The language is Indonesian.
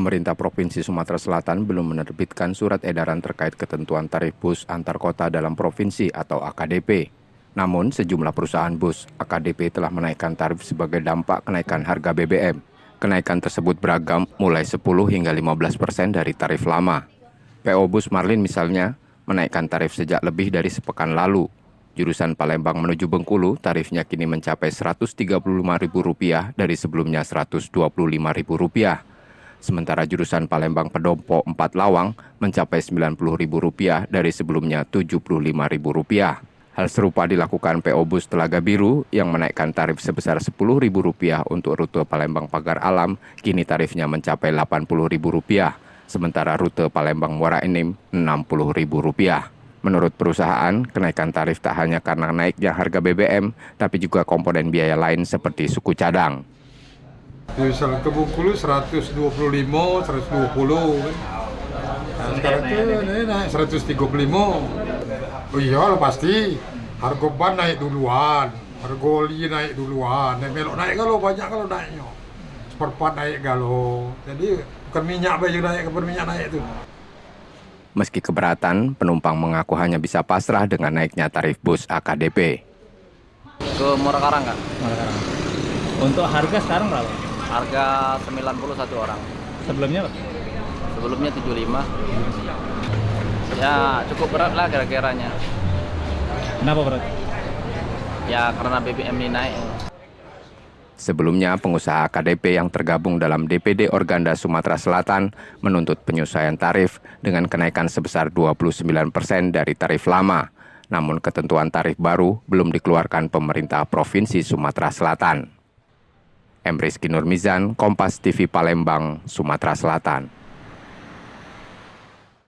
Pemerintah Provinsi Sumatera Selatan belum menerbitkan surat edaran terkait ketentuan tarif bus antar kota dalam provinsi atau AKDP. Namun, sejumlah perusahaan bus AKDP telah menaikkan tarif sebagai dampak kenaikan harga BBM. Kenaikan tersebut beragam mulai 10 hingga 15% dari tarif lama. PO Bus Marlin misalnya menaikkan tarif sejak lebih dari sepekan lalu. Jurusan Palembang menuju Bengkulu tarifnya kini mencapai Rp135.000 dari sebelumnya Rp125.000. Sementara jurusan Palembang Pedompo 4 Lawang mencapai Rp90.000 dari sebelumnya Rp75.000. Hal serupa dilakukan PO Bus Telaga Biru yang menaikkan tarif sebesar Rp10.000 untuk rute Palembang Pagar Alam, kini tarifnya mencapai Rp80.000. Sementara rute Palembang Muara Enim Rp60.000. Menurut perusahaan, kenaikan tarif tak hanya karena naiknya harga BBM, tapi juga komponen biaya lain seperti suku cadang. Misal ke Bengkulu 125, 120 kan. Nah, sekarang tuh naik 135. Oh iya lah pasti. Harga ban naik duluan, harga oli naik duluan. Melok naik kalau banyak kalau naiknya. Seperempat naik kalau. Jadi bukan minyak baju naik, kapan minyak naik itu. Meski keberatan, penumpang mengaku hanya bisa pasrah dengan naiknya tarif bus AKDP. Ke Muara Karang Kak? Muara Karang. Untuk harga sekarang berapa? Harga 91 orang. Sebelumnya Pak? Sebelumnya 75. Ya cukup berat lah kira-kiranya. Kenapa berat? Ya karena BBM ini naik. Sebelumnya, pengusaha AKDP yang tergabung dalam DPD Organda Sumatera Selatan menuntut penyesuaian tarif dengan kenaikan sebesar 29% dari tarif lama. Namun ketentuan tarif baru belum dikeluarkan pemerintah Provinsi Sumatera Selatan. Rizky Nurmizan, Kompas TV Palembang, Sumatera Selatan.